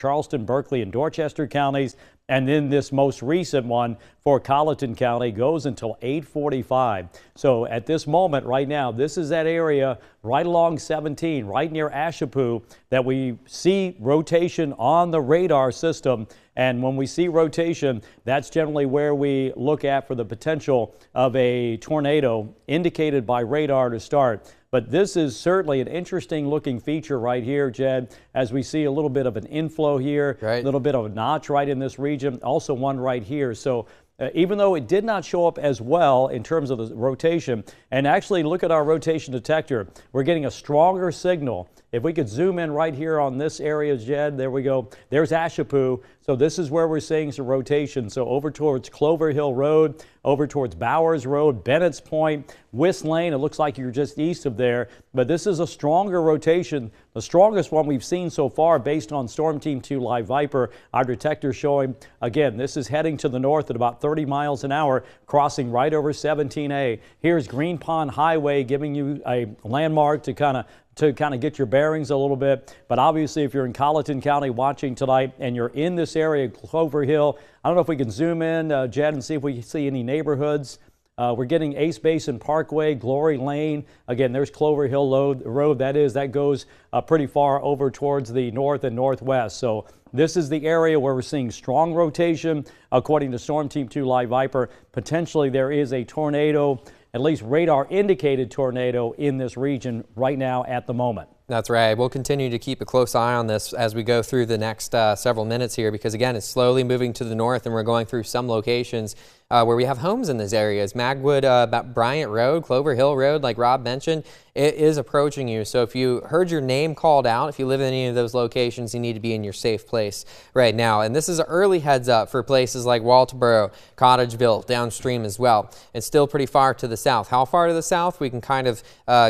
Charleston, Berkeley, and Dorchester counties. And then this most recent one for Colleton County goes until 8:45. So at this moment right now, this is that area right along 17, right near Ashapoo, that we see rotation on the radar system. And when we see rotation, that's generally where we look at for the potential of a tornado indicated by radar to start. But this is certainly an interesting looking feature right here, Jed, as we see a little bit of an inflow here, a little bit of a notch right in this region, also one right here. So even though it did not show up as well in terms of the rotation, and actually look at our rotation detector, we're getting a stronger signal. If we could zoom in right here on this area, Jed, there we go. There's Ashapoo. So this is where we're seeing some rotation. So over towards Clover Hill Road, over towards Bowers Road, Bennett's Point, West Lane. It looks like you're just east of there. But this is a stronger rotation, the strongest one we've seen so far based on Storm Team 2 Live Viper. Our detector showing, again, this is heading to the north at about 30 miles an hour, crossing right over 17A. Here's Green Pond Highway giving you a landmark to kind of get your bearings a little bit. But obviously, if you're in Colleton County watching tonight and you're in this area, Clover Hill, I don't know if we can zoom in, Jed, and see if we can see any neighborhoods. We're getting Ace Basin Parkway, Glory Lane. Again, there's Clover Hill Road. That goes pretty far over towards the north and northwest. So this is the area where we're seeing strong rotation. According to Storm Team 2 Live Viper, potentially there is a tornado, at least radar indicated tornado in this region right now at the moment. That's right. We'll continue to keep a close eye on this as we go through the next several minutes here, because again, it's slowly moving to the north, and we're going through some locations where we have homes in these areas. Magwood, Bryant Road, Clover Hill Road, like Rob mentioned, it is approaching you. So if you heard your name called out, if you live in any of those locations, you need to be in your safe place right now. And this is an early heads up for places like Walterboro, Cottageville, downstream as well. It's still pretty far to the south. How far to the south? We can kind of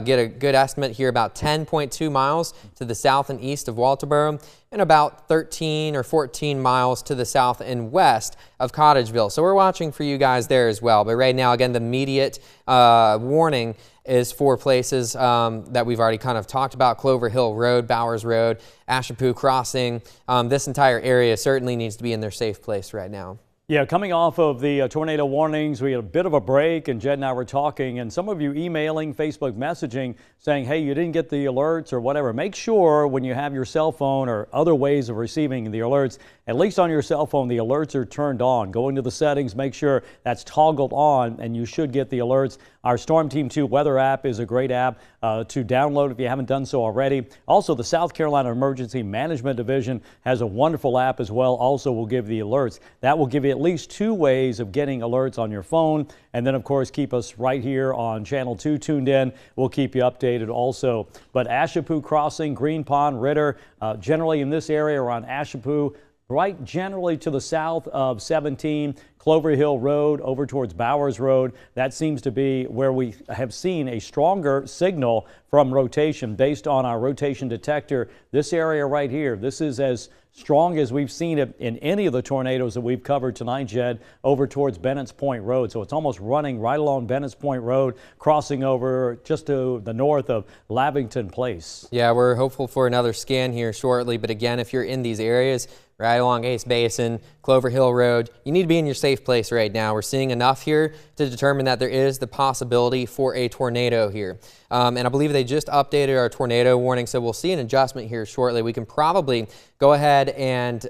get a good estimate here, about 10.2 miles to the south and east of Walterboro, and about 13 or 14 miles to the south and west of Cottageville. So we're watching for you guys there as well. But right now, again, the immediate warning is for places that we've already kind of talked about: Clover Hill Road, Bowers Road, Ashapoo Crossing. This entire area certainly needs to be in their safe place right now. Yeah, coming off of the tornado warnings, we had a bit of a break, and Jed and I were talking, and some of you emailing, Facebook messaging, saying, hey, you didn't get the alerts or whatever. Make sure when you have your cell phone or other ways of receiving the alerts, at least on your cell phone, the alerts are turned on. Go into the settings, make sure that's toggled on, and you should get the alerts. Our Storm Team 2 weather app is a great app to download if you haven't done so already. Also, the South Carolina Emergency Management Division has a wonderful app as well. Also will give the alerts. That will give you at least 2 ways of getting alerts on your phone. And then, of course, keep us right here on Channel 2 tuned in. We'll keep you updated also. But Ashapoo Crossing, Green Pond, Ritter, generally in this area around Ashapoo, right generally to the south of 17, Clover Hill Road over towards Bowers Road. That seems to be where we have seen a stronger signal from rotation based on our rotation detector. This area right here, this is as strong as we've seen it in any of the tornadoes that we've covered tonight, Jed, over towards Bennett's Point Road. So it's almost running right along Bennett's Point Road, crossing over just to the north of Lavington Place. Yeah, we're hopeful for another scan here shortly. But again, if you're in these areas, right along Ace Basin, Clover Hill Road, you need to be in your safe place right now. We're seeing enough here to determine that there is the possibility for a tornado here. And I believe they just updated our tornado warning, so we'll see an adjustment here shortly. We can probably go ahead and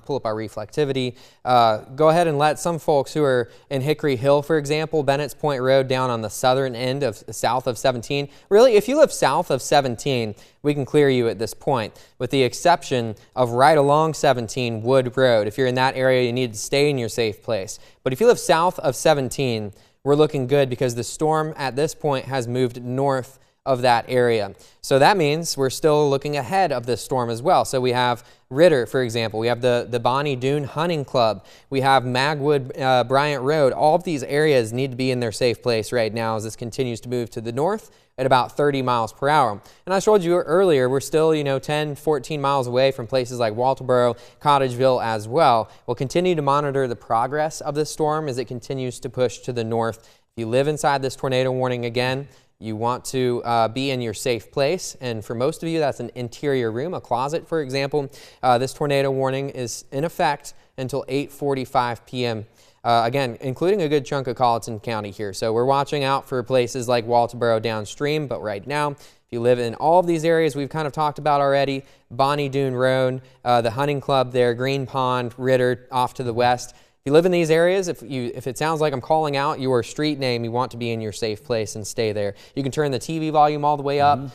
pull up our reflectivity. Go ahead and let some folks who are in Hickory Hill, for example, Bennett's Point Road down on the southern end of south of 17. Really, if you live south of 17, we can clear you at this point, with the exception of right along 17 Wood Road. If you're in that area, you need to stay in your safe place. But if you live south of 17, we're looking good because the storm at this point has moved north of that area. So that means we're still looking ahead of this storm as well. So we have Ritter, for example. We have the Bonnie Doon Hunting Club. We have Magwood, Bryant Road. All of these areas need to be in their safe place right now as this continues to move to the north at about 30 miles per hour. And I showed you earlier, we're still, 10, 14 miles away from places like Walterboro, Cottageville as well. We'll continue to monitor the progress of this storm as it continues to push to the north. If you live inside this tornado warning again, you want to be in your safe place. And for most of you, that's an interior room, a closet, for example. This tornado warning is in effect until 8:45 p.m. Again, including a good chunk of Colleton County here. So we're watching out for places like Walterboro downstream, but right now, if you live in all of these areas we've kind of talked about already, Bonnie Doon Road, the hunting club there, Green Pond, Ritter off to the west. If you live in these areas, if it sounds like I'm calling out your street name, you want to be in your safe place and stay there. You can turn the TV volume all the way up.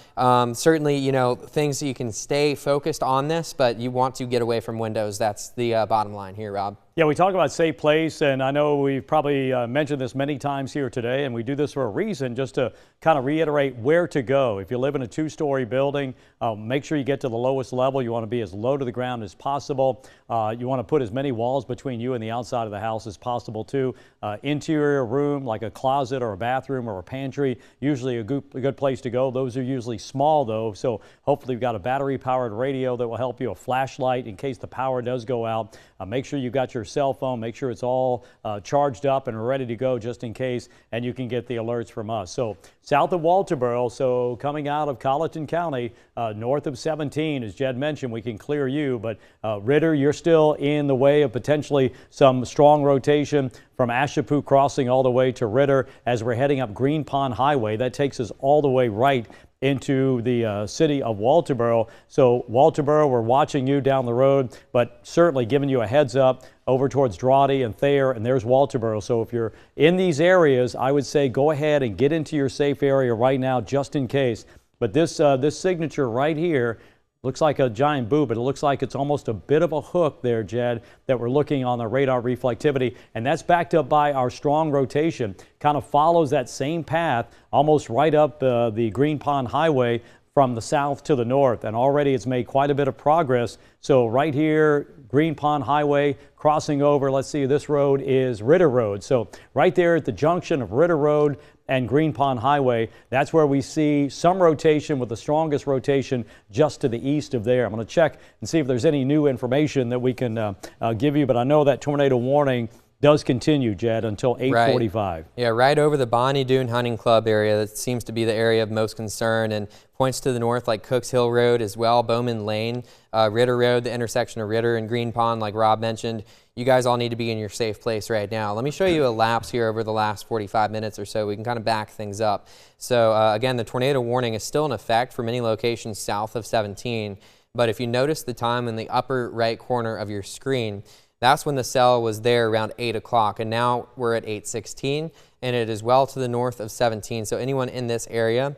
Certainly, you know, things so you can stay focused on this, but you want to get away from windows. That's the bottom line here, Rob. Yeah, we talk about safe place, and I know we've probably mentioned this many times here today, and we do this for a reason, just to kind of reiterate where to go. If you live in a two-story building, make sure you get to the lowest level. You want to be as low to the ground as possible. You want to put as many walls between you and the outside of the house as possible, too. Interior room, like a closet or a bathroom or a pantry, usually a good place to go. Those are usually small, though, so hopefully you've got a battery-powered radio that will help you, a flashlight in case the power does go out. Make sure you've got your cell phone, make sure it's all charged up and ready to go just in case, and you can get the alerts from us. So south of Walterboro, so coming out of Colleton County, north of 17, as Jed mentioned, we can clear you, but Ritter, you're still in the way of potentially some strong rotation from Ashapoo Crossing all the way to Ritter as we're heading up Green Pond Highway. That takes us all the way right into the city of Walterboro. So Walterboro, we're watching you down the road, but certainly giving you a heads up over towards Drawdy and Thayer, and there's Walterboro. So if you're in these areas, I would say go ahead and get into your safe area right now just in case. But this signature right here looks like a giant boo, but it looks like it's almost a bit of a hook there, Jed, that we're looking on the radar reflectivity, and that's backed up by our strong rotation. Kind of follows that same path almost right up the Green Pond Highway from the south to the north, and already it's made quite a bit of progress. So right here, Green Pond Highway, crossing over, let's see, this road is Ritter Road. So right there at the junction of Ritter Road and Green Pond Highway, that's where we see some rotation, with the strongest rotation just to the east of there. I'm going to check and see if there's any new information that we can give you, but I know that tornado warning does continue, Jed, until 8:45. Right. Yeah, right over the Bonnie Doon Hunting Club area. That seems to be the area of most concern, and points to the north like Cooks Hill Road as well, Bowman Lane, Ritter Road, the intersection of Ritter and Green Pond, like Rob mentioned. You guys all need to be in your safe place right now. Let me show you a lapse here over the last 45 minutes or so. We can kind of back things up. So again, the tornado warning is still in effect for many locations south of 17, but if you notice the time in the upper right corner of your screen, that's when the cell was there around 8 o'clock, and now we're at 8:16, and it is well to the north of 17. So anyone in this area,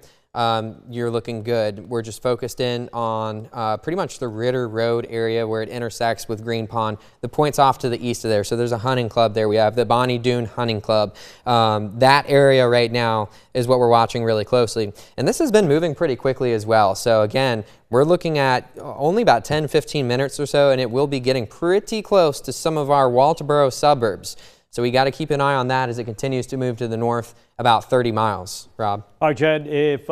you're looking good. We're just focused in on pretty much the Ritter Road area where it intersects with Green Pond. The point's off to the east of there, so there's a hunting club there. We have the Bonnie Doon Hunting Club. That area right now is what we're watching really closely. And this has been moving pretty quickly as well. So again, we're looking at only about 10-15 minutes or so, and it will be getting pretty close to some of our Walterboro suburbs. So we got to keep an eye on that as it continues to move to the north, about 30 miles. Rob? All right, Jed, if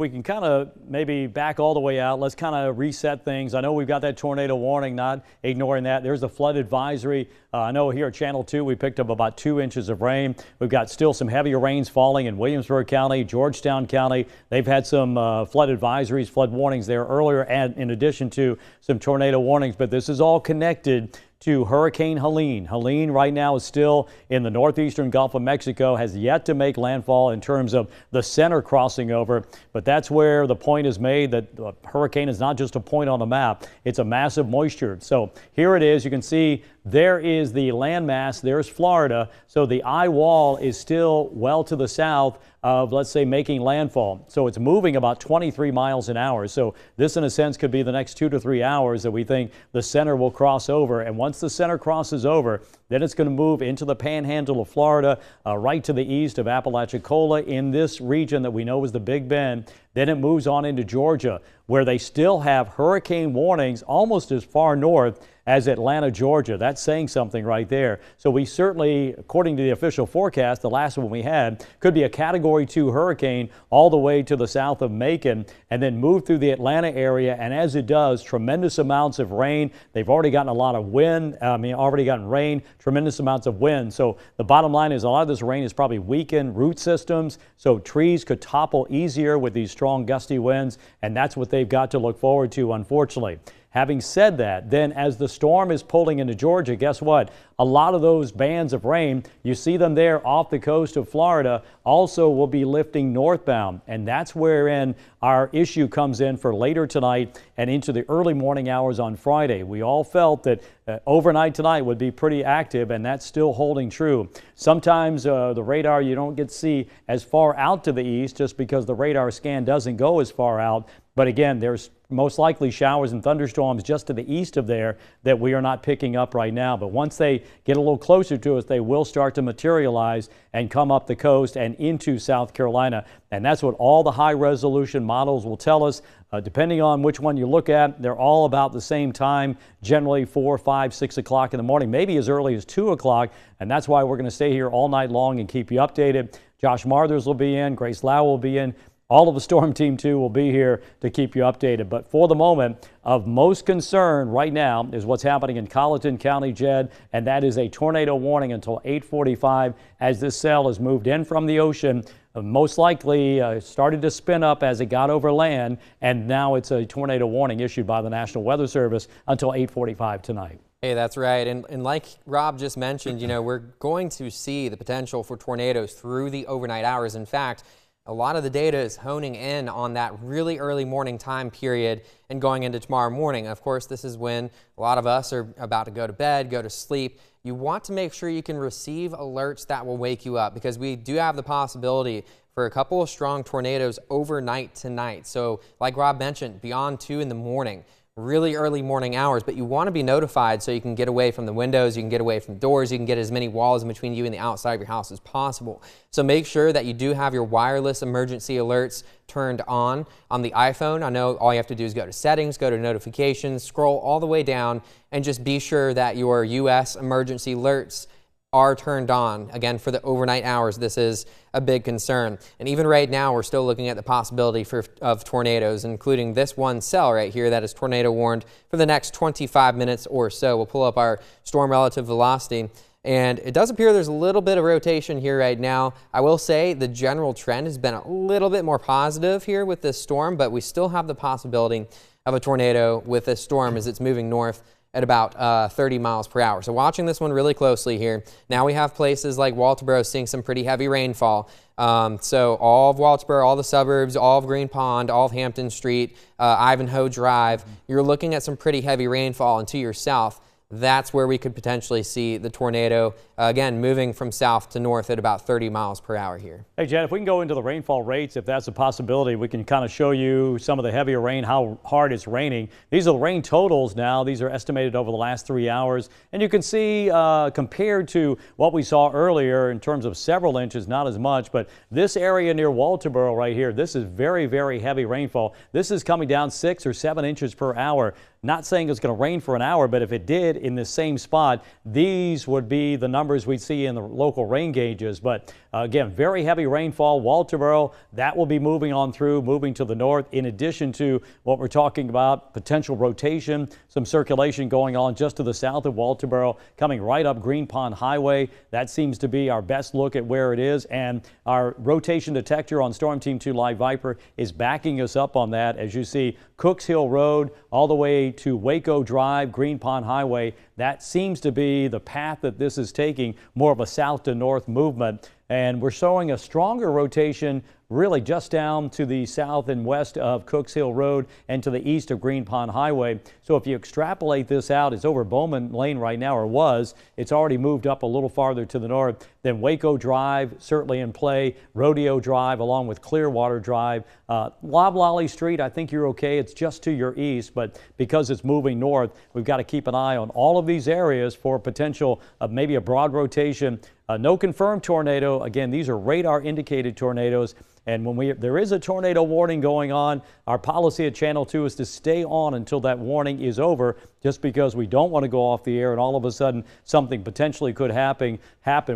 we can kind of maybe back all the way out, let's kind of reset things. I know we've got that tornado warning, not ignoring that. There's a flood advisory. I know here at Channel 2 we picked up about 2 inches of rain. We've got still some heavier rains falling in Williamsburg County, Georgetown County. They've had some flood advisories, flood warnings there earlier, and in addition to some tornado warnings. But this is all connected to Hurricane Helene. Helene right now is still in the northeastern Gulf of Mexico, has yet to make landfall in terms of the center crossing over, but that's where the point is made that the hurricane is not just a point on the map, it's a massive moisture. So here it is, you can see there is the landmass, there's Florida, so the eye wall is still well to the south of, let's say, making landfall. So it's moving about 23 miles an hour. So this, in a sense, could be the next 2 to 3 hours that we think the center will cross over. And once the center crosses over, then it's going to move into the panhandle of Florida, right to the east of Apalachicola in this region that we know is the Big Bend. Then it moves on into Georgia, where they still have hurricane warnings almost as far north as Atlanta, Georgia. That's saying something right there. So we certainly, according to the official forecast, the last one we had, could be a Category 2 hurricane all the way to the south of Macon and then move through the Atlanta area. And as it does, tremendous amounts of rain. They've already gotten a lot of wind. Already gotten rain, tremendous amounts of wind. So the bottom line is a lot of this rain has probably weakened root systems. So trees could topple easier with these strong gusty winds. And that's what they've got to look forward to, unfortunately. Having said that, then as the storm is pulling into Georgia, guess what? A lot of those bands of rain, you see them there off the coast of Florida, also will be lifting northbound. And that's wherein our issue comes in for later tonight and into the early morning hours on Friday. We all felt that overnight tonight would be pretty active, and that's still holding true. Sometimes the radar, you don't get to see as far out to the east just because the radar scan doesn't go as far out. But again, there's most likely showers and thunderstorms just to the east of there that we are not picking up right now. But once they get a little closer to us, they will start to materialize and come up the coast and into South Carolina. And that's what all the high resolution models will tell us. Depending on which one you look at, they're all about the same time, generally 4, 5, 6 o'clock in the morning, maybe as early as 2 o'clock. And that's why we're going to stay here all night long and keep you updated. Josh Marthers will be in, Grace Lau will be in. All of the Storm Team 2 will be here to keep you updated. But for the moment, of most concern right now is what's happening in Colleton County, Jed, and that is a tornado warning until 8:45 as this cell is moved in from the ocean. Most likely started to spin up as it got over land, and now it's a tornado warning issued by the National Weather Service until 8:45 tonight. Hey, that's right. And like Rob just mentioned, we're going to see the potential for tornadoes through the overnight hours. In fact, a lot of the data is honing in on that really early morning time period and going into tomorrow morning. Of course, this is when a lot of us are about to go to bed, go to sleep. You want to make sure you can receive alerts that will wake you up, because we do have the possibility for a couple of strong tornadoes overnight tonight. So like Rob mentioned, beyond 2 in the morning. Really early morning hours, but you want to be notified so you can get away from the windows, you can get away from doors, you can get as many walls in between you and the outside of your house as possible. So make sure that you do have your wireless emergency alerts turned on the iPhone. I know all you have to do is go to settings, go to notifications, scroll all the way down, and just be sure that your U.S. emergency alerts are turned on. Again, for the overnight hours, this is a big concern. And even right now, we're still looking at the possibility of tornadoes, including this one cell right here that is tornado warned for the next 25 minutes or so. We'll pull up our storm relative velocity, and it does appear there's a little bit of rotation here right now. I will say the general trend has been a little bit more positive here with this storm, but we still have the possibility of a tornado with this storm as it's moving north at about 30 miles per hour. So watching this one really closely here. Now we have places like Walterboro seeing some pretty heavy rainfall. So all of Walterboro, all the suburbs, all of Green Pond, all of Hampton Street, Ivanhoe Drive, you're looking at some pretty heavy rainfall. And to your south, that's where we could potentially see the tornado, again, moving from south to north at about 30 miles per hour here. Hey, Jen, if we can go into the rainfall rates, if that's a possibility, we can kind of show you some of the heavier rain, how hard it's raining. These are the rain totals now. These are estimated over the last 3 hours. And you can see compared to what we saw earlier in terms of several inches, not as much, but this area near Walterboro right here, this is very, very heavy rainfall. This is coming down 6 or 7 inches per hour. Not saying it's going to rain for an hour, but if it did in the same spot, these would be the numbers we'd see in the local rain gauges. But again, very heavy rainfall. Walterboro, that will be moving on through, moving to the north, in addition to what we're talking about, potential rotation, some circulation going on just to the south of Walterboro, coming right up Green Pond Highway. That seems to be our best look at where it is. And our rotation detector on Storm Team 2 Live Viper is backing us up on that. As you see, Cooks Hill Road all the way to Waco Drive, Green Pond Highway. That seems to be the path that this is taking, more of a south to north movement. And we're showing a stronger rotation really just down to the south and west of Cooks Hill Road and to the east of Green Pond Highway. So if you extrapolate this out, it's over Bowman Lane right now, or was. It's already moved up a little farther to the north. Then Waco Drive, certainly in play. Rodeo Drive, along with Clearwater Drive. Loblolly Street, I think you're okay. It's just to your east, but because it's moving north, we've got to keep an eye on all of these areas for potential of maybe a broad rotation No confirmed tornado. Again, these are radar indicated tornadoes. And when there is a tornado warning going on, our policy at Channel 2 is to stay on until that warning is over, just because we don't want to go off the air and all of a sudden something potentially could happen.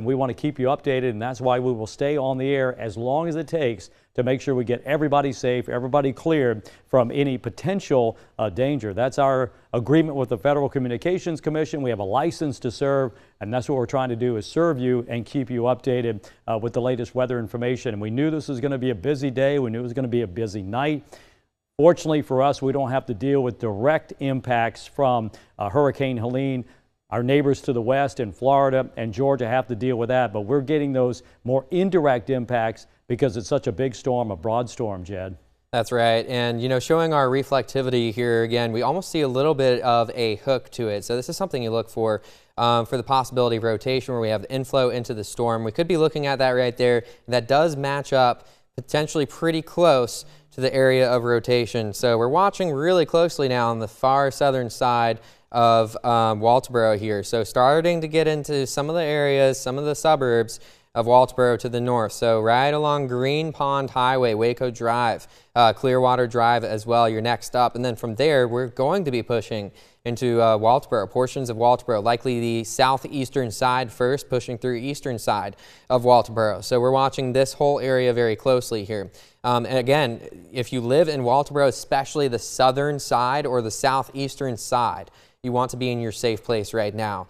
We want to keep you updated, and that's why we will stay on the air as long as it takes to make sure we get everybody safe, everybody cleared from any potential danger. That's our agreement with the Federal Communications Commission. We have a license to serve, and that's what we're trying to do, is serve you and keep you updated with the latest weather information. And we knew this was going to be a busy day. We knew it was going to be a busy night. Fortunately for us, we don't have to deal with direct impacts from Hurricane Helene. Our neighbors to the west in Florida and Georgia have to deal with that, but we're getting those more indirect impacts because it's such a big storm, a broad storm, Jed. That's right. And, you know, showing our reflectivity here again, we almost see a little bit of a hook to it. So this is something you look for the possibility of rotation, where we have the inflow into the storm. We could be looking at that right there. That does match up potentially pretty close to the area of rotation. So we're watching really closely now on the far southern side of Walterboro here. So starting to get into some of the areas, some of the suburbs of Walterboro to the north. So right along Green Pond Highway, Waco Drive, Clearwater Drive as well, you're next up. And then from there, we're going to be pushing into Walterboro, portions of Walterboro, likely the southeastern side first, pushing through eastern side of Walterboro. So we're watching this whole area very closely here. And again, if you live in Walterboro, especially the southern side or the southeastern side, you want to be in your safe place right now.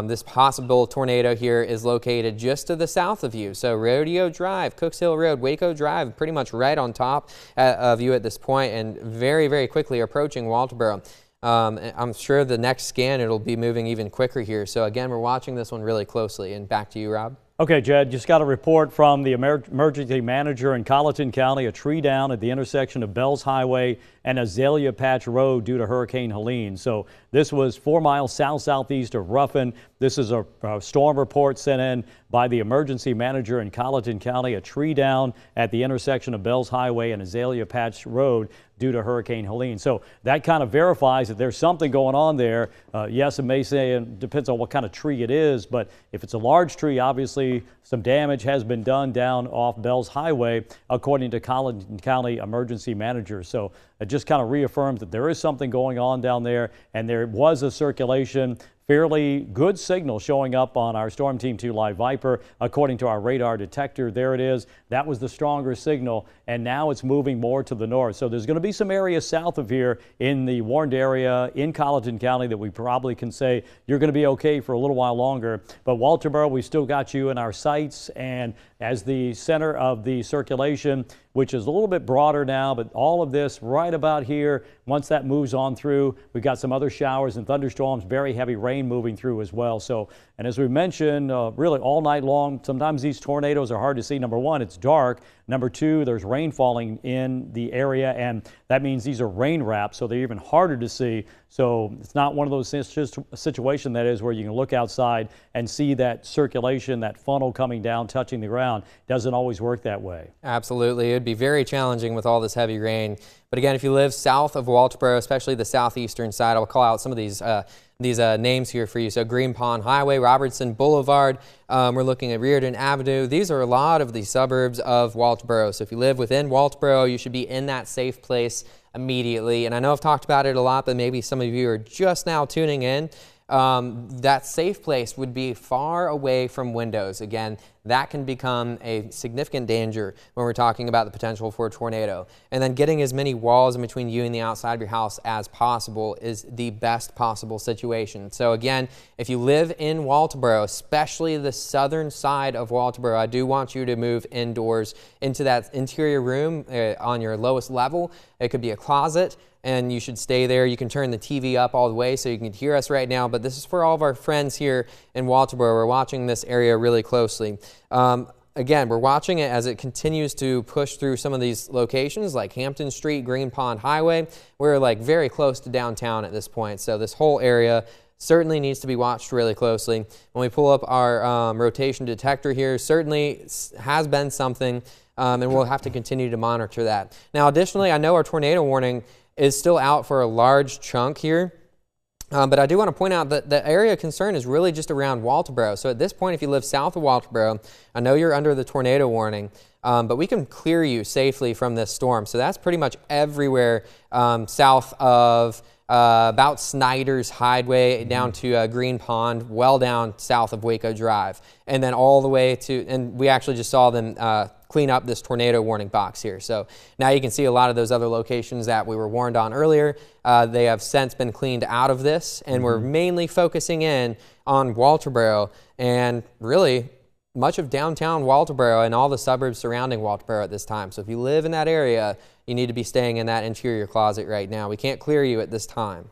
This possible tornado here is located just to the south of you. So Rodeo Drive, Cooks Hill Road, Waco Drive, pretty much right on top of you at this point, and very, very quickly approaching Walterboro. I'm sure the next scan it'll be moving even quicker here. So again, we're watching this one really closely. And back to you, Rob. Okay, Jed, just got a report from the emergency manager in Colleton County. A tree down at the intersection of Bells Highway and Azalea Patch Road due to Hurricane Helene. So this was 4 miles south-southeast of Ruffin. This is a storm report sent in by the emergency manager in Colleton County. A tree down at the intersection of Bells Highway and Azalea Patch Road due to Hurricane Helene. So that kind of verifies that there's something going on there. Yes, it may say it depends on what kind of tree it is, but if it's a large tree, obviously some damage has been done down off Bells Highway, according to Colleton County emergency manager. So it just kind of reaffirms that there is something going on down there, and there was a circulation. Fairly good signal showing up on our Storm Team 2 Live Viper. According to our radar detector, there it is. That was the stronger signal, and now it's moving more to the north. So there's going to be some areas south of here in the warned area in Colleton County that we probably can say you're going to be okay for a little while longer. But Walterboro, we still got you in our sights, and as the center of the circulation, which is a little bit broader now, but all of this right about here, once that moves on through, we've got some other showers and thunderstorms, very heavy rain moving through as well. So, and as we mentioned, really all night long, sometimes these tornadoes are hard to see. Number one, it's dark. Number two, there's rain falling in the area, and that means these are rain wraps, so they're even harder to see. So it's not one of those situations that is where you can look outside and see that circulation, that funnel coming down, touching the ground. It doesn't always work that way. Absolutely. It would be very challenging with all this heavy rain. But again, if you live south of Walterboro, especially the southeastern side, I'll call out some of these names here for you. So Green Pond Highway, Robertson Boulevard, we're looking at Reardon Avenue. These are a lot of the suburbs of Walterboro. So if you live within Walterboro, you should be in that safe place immediately. And I know I've talked about it a lot, but maybe some of you are just now tuning in. That safe place would be far away from windows. Again, that can become a significant danger when we're talking about the potential for a tornado. And then getting as many walls in between you and the outside of your house as possible is the best possible situation. So again, if you live in Walterboro, especially the southern side of Walterboro, I do want you to move indoors into that interior room on your lowest level. It could be a closet, and you should stay there. You can turn the TV up all the way so you can hear us right now, but this is for all of our friends here in Walterboro. We're watching this area really closely. Again, we're watching it as it continues to push through some of these locations like Hampton Street, Green Pond Highway. We're like very close to downtown at this point, so this whole area certainly needs to be watched really closely. When we pull up our rotation detector here, certainly has been something, and we'll have to continue to monitor that. Now, additionally, I know our tornado warning is still out for a large chunk here But I do want to point out that the area of concern is really just around Walterboro. So at this point, if you live south of Walterboro, I know you're under the tornado warning, but we can clear you safely from this storm. So that's pretty much everywhere south of about Snyder's Highway down to Green Pond, well down south of Waco Drive, and then all the way to, and we actually just saw them clean up this tornado warning box here. So now you can see a lot of those other locations that we were warned on earlier. They have since been cleaned out of this, and we're mainly focusing in on Walterboro and really much of downtown Walterboro and all the suburbs surrounding Walterboro at this time. So if you live in that area, you need to be staying in that interior closet right now. We can't clear you at this time.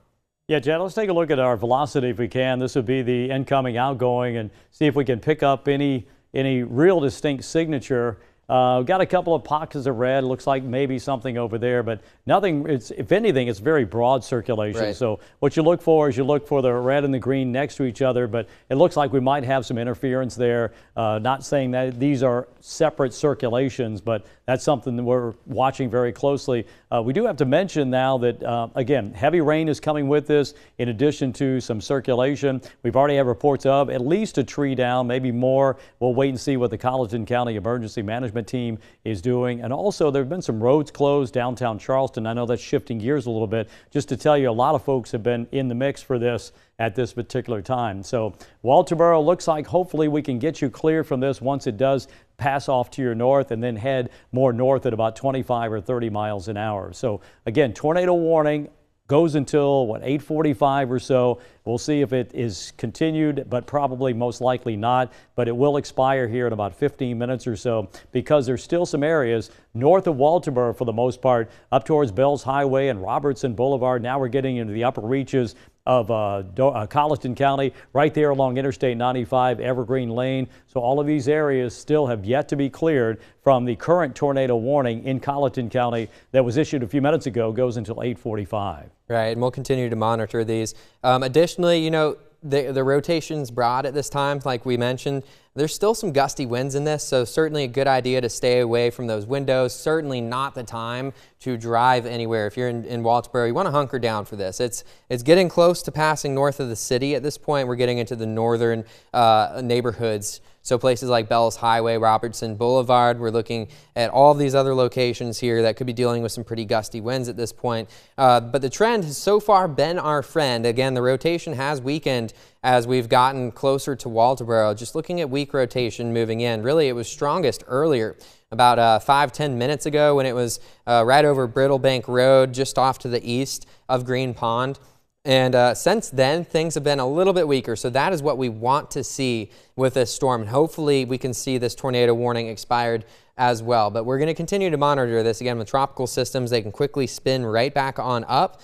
Yeah, Jed, let's take a look at our velocity if we can. This would be the incoming, outgoing, and see if we can pick up any real distinct signature. Got a couple of pockets of red. Looks like maybe something over there, but nothing. If anything, it's very broad circulation. Right. So what you look for is you look for the red and the green next to each other, but it looks like we might have some interference there. Not saying that these are separate circulations, but that's something that we're watching very closely. We do have to mention now that, again, heavy rain is coming with this in addition to some circulation. We've already had reports of at least a tree down, maybe more. We'll wait and see what the Colleton County Emergency Management team is doing. And also there have been some roads closed downtown Charleston. I know that's shifting gears a little bit. Just to tell you, a lot of folks have been in the mix for this at this particular time. So Walterboro looks like hopefully we can get you clear from this once it does pass off to your north and then head more north at about 25 or 30 miles an hour. So again, tornado warning goes until 8:45 or so. We'll see if it is continued, but probably most likely not. But it will expire here in about 15 minutes or so because there's still some areas north of Walterboro for the most part, up towards Bells Highway and Robertson Boulevard. Now we're getting into the upper reaches of Colleton County, right there along Interstate 95, Evergreen Lane. So all of these areas still have yet to be cleared from the current tornado warning in Colleton County that was issued a few minutes ago, goes until 8:45. Right, and we'll continue to monitor these. Additionally, you know, the rotation's broad at this time, like we mentioned. There's still some gusty winds in this, so certainly a good idea to stay away from those windows. Certainly not the time to drive anywhere. If you're in Walterboro, you want to hunker down for this. It's getting close to passing north of the city at this point. We're getting into the northern neighborhoods. So places like Bells Highway, Robertson Boulevard. We're looking at all these other locations here that could be dealing with some pretty gusty winds at this point. But the trend has so far been our friend. Again, the rotation has weakened as we've gotten closer to Walterboro. Just looking at weak rotation moving in. Really, it was strongest earlier, about 5-10 minutes ago when it was right over Brittlebank Road, just off to the east of Green Pond. And since then, things have been a little bit weaker. So that is what we want to see with this storm. And hopefully we can see this tornado warning expired as well. But we're going to continue to monitor this. Again, with tropical systems, they can quickly spin right back on up.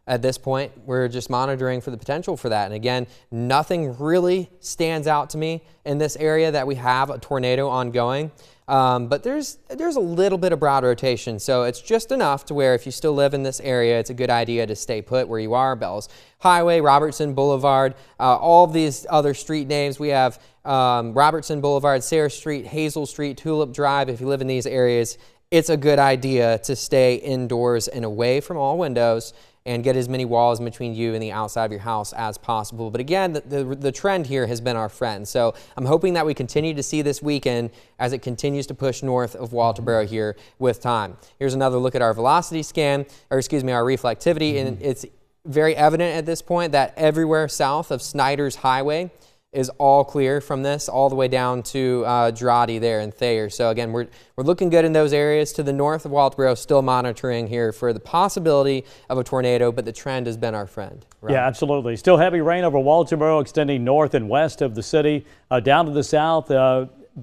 At this point, we're just monitoring for the potential for that. And again, nothing really stands out to me in this area that we have a tornado ongoing. But there's a little bit of broad rotation, so it's just enough to where if you still live in this area, it's a good idea to stay put where you are. Bells Highway, Robertson Boulevard, all of these other street names. We have Robertson Boulevard, Sarah Street, Hazel Street, Tulip Drive. If you live in these areas, it's a good idea to stay indoors and away from all windows and get as many walls between you and the outside of your house as possible. But again, the trend here has been our friend. So I'm hoping that we continue to see this weekend as it continues to push north of Walterboro here with time. Here's another look at our velocity scan, or excuse me, our reflectivity. And it's very evident at this point that everywhere south of Snyder's Highway is all clear from this, all the way down to Droddy there in Thayer. So again, we're looking good in those areas. To the north of Walterboro, still monitoring here for the possibility of a tornado, but the trend has been our friend. Right? Yeah, absolutely. Still heavy rain over Walterboro, extending north and west of the city, down to the south.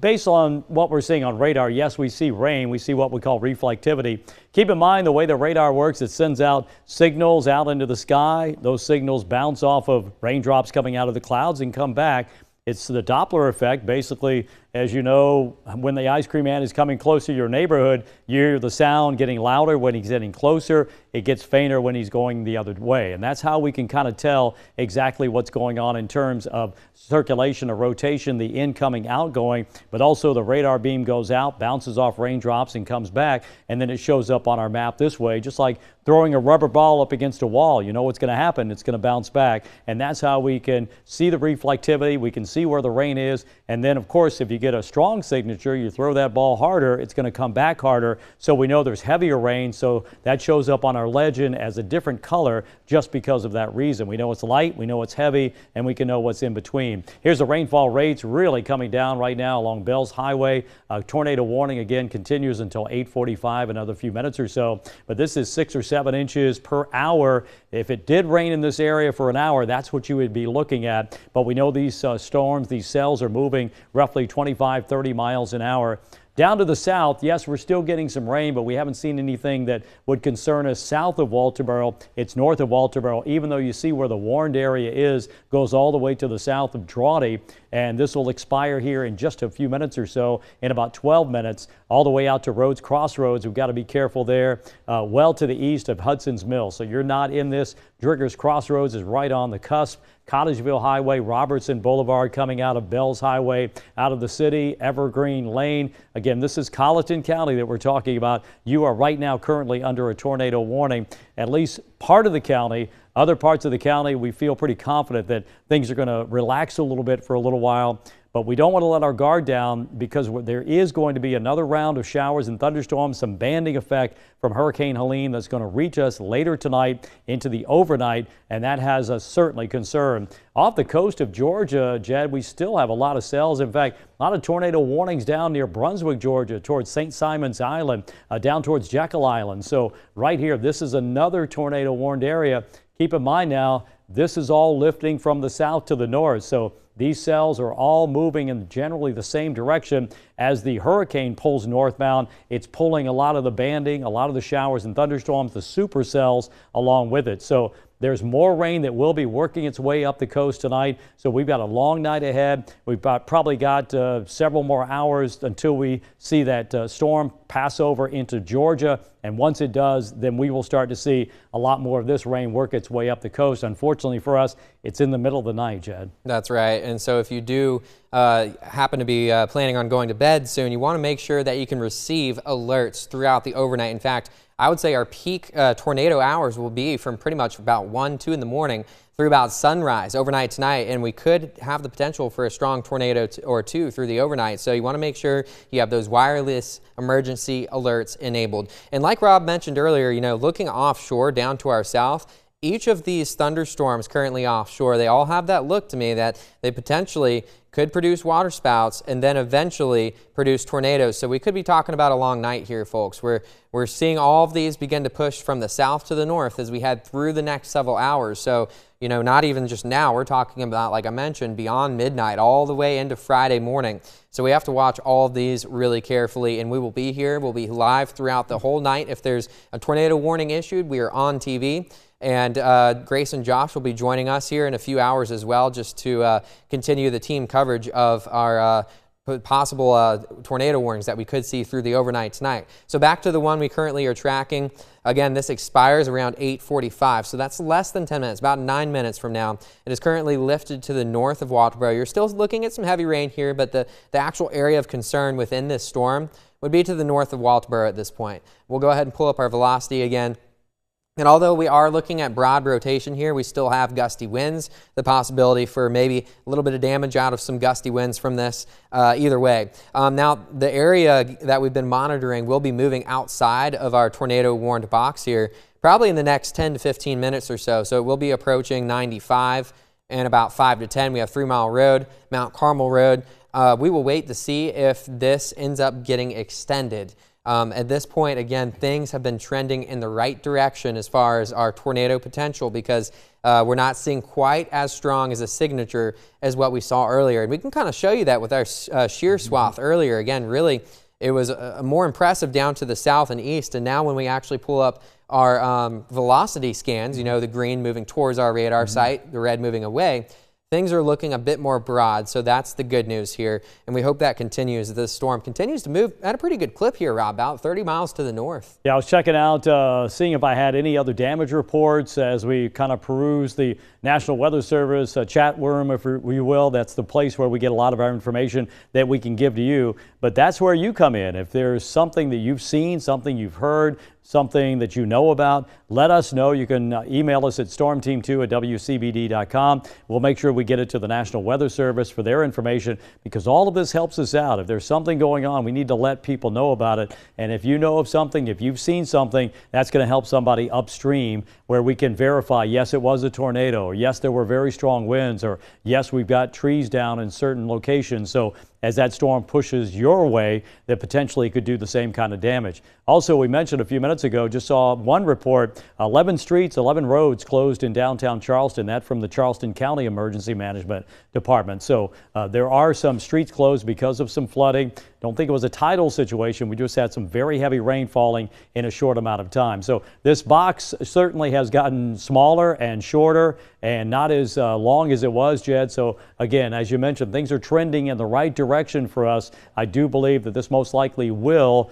Based on what we're seeing on radar, yes, we see rain. We see what we call reflectivity. Keep in mind the way the radar works, it sends out signals out into the sky. Those signals bounce off of raindrops coming out of the clouds and come back. It's the Doppler effect. Basically, As you know, when the ice cream man is coming closer to your neighborhood, you hear the sound getting louder when he's getting closer. It gets fainter when he's going the other way. And that's how we can kind of tell exactly what's going on in terms of circulation or rotation, the incoming, outgoing, but also the radar beam goes out, bounces off raindrops and comes back, and then it shows up on our map this way, just like throwing a rubber ball up against a wall. You know what's going to happen. It's going to bounce back. And that's how we can see the reflectivity. We can see where the rain is. And then, of course, if you get a strong signature, you throw that ball harder, it's going to come back harder. So we know there's heavier rain. So that shows up on our legend as a different color just because of that reason. We know it's light, we know it's heavy, and we can know what's in between. Here's the rainfall rates really coming down right now along Bells Highway. Tornado warning again continues until 8:45, another few minutes or so. But this is 6 or 7 inches per hour. If it did rain in this area for an hour, that's what you would be looking at. But we know these storms, these cells are moving roughly 25, 30 miles an hour. Down to the south, yes, we're still getting some rain, but we haven't seen anything that would concern us south of Walterboro. It's north of Walterboro, even though you see where the warned area is, goes all the way to the south of Drawdy. And this will expire here in just a few minutes or so, in about 12 minutes, all the way out to Rhodes Crossroads. We've got to be careful there, well to the east of Hudson's Mill. So you're not in this. Driggers Crossroads is right on the cusp. Cottageville Highway, Robertson Boulevard coming out of Bells Highway, out of the city, Evergreen Lane. Again, this is Colleton County that we're talking about. You are right now currently under a tornado warning. At least part of the county. Other parts of the county, we feel pretty confident that things are going to relax a little bit for a little while. But we don't want to let our guard down because there is going to be another round of showers and thunderstorms, some banding effect from Hurricane Helene that's going to reach us later tonight into the overnight, and that has us certainly concerned. Off the coast of Georgia, Jed, we still have a lot of cells. In fact, a lot of tornado warnings down near Brunswick, Georgia, towards St. Simon's Island, down towards Jekyll Island. So right here, this is another tornado warned area. Keep in mind now, this is all lifting from the south to the north. So these cells are all moving in generally the same direction as the hurricane pulls northbound. It's pulling a lot of the banding, a lot of the showers and thunderstorms, the supercells along with it. So there's more rain that will be working its way up the coast tonight. So we've got a long night ahead. We've probably got several more hours until we see that storm pass over into Georgia. And once it does, then we will start to see a lot more of this rain work its way up the coast. Unfortunately for us, it's in the middle of the night, Jed. That's right. And so if you do happen to be planning on going to bed soon, you want to make sure that you can receive alerts throughout the overnight. In fact, I would say our peak tornado hours will be from pretty much about 1, 2 in the morning through about sunrise overnight tonight, and we could have the potential for a strong tornado or two through the overnight. So you want to make sure you have those wireless emergency alerts enabled. And like Rob mentioned earlier, you know, looking offshore down to our south, each of these thunderstorms currently offshore, they all have that look to me that they potentially could produce water spouts and then eventually produce tornadoes. So we could be talking about a long night here, folks. We're seeing all of these begin to push from the south to the north as we head through the next several hours. So, you know, not even just now, we're talking about, like I mentioned, beyond midnight, all the way into Friday morning. So we have to watch all of these really carefully, and we will be here. We'll be live throughout the whole night. If there's a tornado warning issued, we are on TV. And Grace and Josh will be joining us here in a few hours as well, just to continue the team coverage of our possible tornado warnings that we could see through the overnight tonight. So back to the one we currently are tracking. Again, this expires around 8:45, so that's less than 10 minutes, about 9 minutes from now. It is currently lifted to the north of Walterboro. You're still looking at some heavy rain here, but the actual area of concern within this storm would be to the north of Walterboro at this point. We'll go ahead and pull up our velocity again. And although we are looking at broad rotation here, we still have gusty winds, the possibility for maybe a little bit of damage out of some gusty winds from this either way. Now, the area that we've been monitoring will be moving outside of our tornado warned box here, probably in the next 10 to 15 minutes or so. So it will be approaching 95 and about 5 to 10. We have 3 Mile Road, Mount Carmel Road. We will wait to see if this ends up getting extended. At this point, again, things have been trending in the right direction as far as our tornado potential because we're not seeing quite as strong as a signature as what we saw earlier. And we can kind of show you that with our shear swath earlier. Again, really, it was more impressive down to the south and east. And now when we actually pull up our velocity scans, you know, the green moving towards our radar site, the red moving away, things are looking a bit more broad, so that's the good news here, and we hope that continues. The storm continues to move at a pretty good clip here, Rob, about 30 miles to the north. Yeah, I was checking out, seeing if I had any other damage reports as we kind of peruse the National Weather Service chat room, if you will. That's the place where we get a lot of our information that we can give to you. But that's where you come in. If there's something that you've seen, something you've heard, something that you know about, let us know. You can email us at stormteam2@wcbd.com. We'll make sure we get it to the National Weather Service for their information, because all of this helps us out. If there's something going on, we need to let people know about it. And if you know of something, if you've seen something, that's going to help somebody upstream where we can verify, yes, it was a tornado, or yes, there were very strong winds, or yes, we've got trees down in certain locations. So as that storm pushes your way, that potentially could do the same kind of damage. Also, we mentioned a few minutes ago, just saw one report, 11 streets, 11 roads closed in downtown Charleston. That from the Colleton County Emergency Management Department. So there are some streets closed because of some flooding. Don't think it was a tidal situation. We just had some very heavy rain falling in a short amount of time. So this box certainly has gotten smaller and shorter and not as long as it was, Jed. So again, as you mentioned, things are trending in the right direction for us. I do believe that this most likely will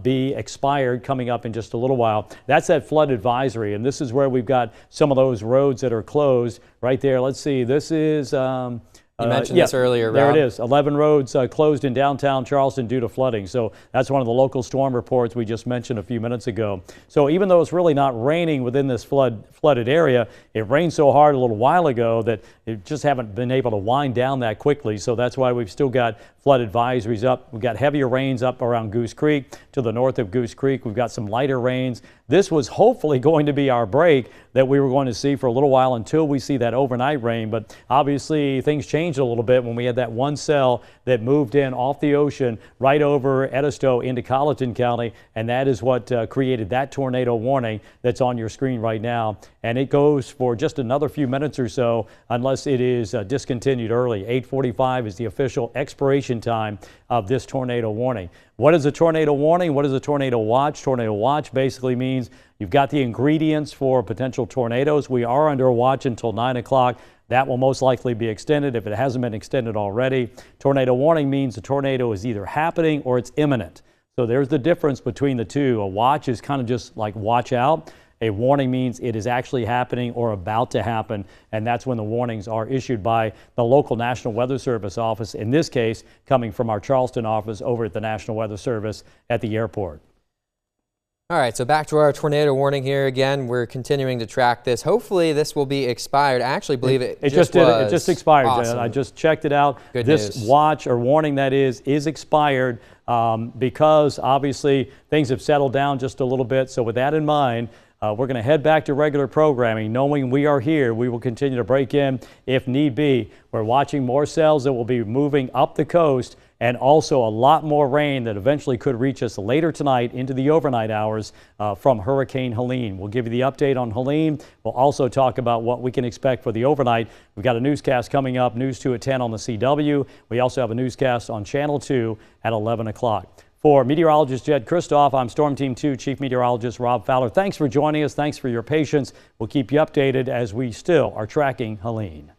be expired coming up in just a little while. That's that flood advisory, and this is where we've got some of those roads that are closed right there. Let's see, this is you mentioned this earlier, Rob. There it is. 11 roads closed in downtown Charleston due to flooding. So that's one of the local storm reports we just mentioned a few minutes ago. So even though it's really not raining within this flooded area, it rained so hard a little while ago that it just haven't been able to wind down that quickly. So that's why we've still got flood advisories up. We've got heavier rains up around Goose Creek to the north of Goose Creek. We've got some lighter rains. This was hopefully going to be our break that we were going to see for a little while until we see that overnight rain. But obviously things changed a little bit when we had that one cell that moved in off the ocean right over Edisto into Colleton County. And that is what created that tornado warning that's on your screen right now. And it goes for just another few minutes or so unless it is discontinued early. 8:45 is the official expiration time of this tornado warning. What is a tornado warning? What is a tornado watch? Tornado watch basically means you've got the ingredients for potential tornadoes. We are under a watch until 9 o'clock. That will most likely be extended if it hasn't been extended already. Tornado warning means the tornado is either happening or it's imminent. So there's the difference between the two. A watch is kind of just like watch out. A warning means it is actually happening or about to happen, and that's when the warnings are issued by the local National Weather Service office, in this case coming from our Charleston office over at the National Weather Service at the airport. All right, so back to our tornado warning here again. We're continuing to track this. Hopefully this will be expired. I actually believe it just expired. Awesome. I just checked it out. Good this news. Watch or warning that is expired because obviously things have settled down just a little bit. So with that in mind, we're going to head back to regular programming. Knowing we are here, we will continue to break in if need be. We're watching more cells that will be moving up the coast, and also a lot more rain that eventually could reach us later tonight into the overnight hours from Hurricane Helene. We'll give you the update on Helene. We'll also talk about what we can expect for the overnight. We've got a newscast coming up, News 2 at 10 on the CW. We also have a newscast on Channel 2 at 11 o'clock. For meteorologist Jed Kristoff, I'm Storm Team 2 Chief Meteorologist Rob Fowler. Thanks for joining us. Thanks for your patience. We'll keep you updated as we still are tracking Helene.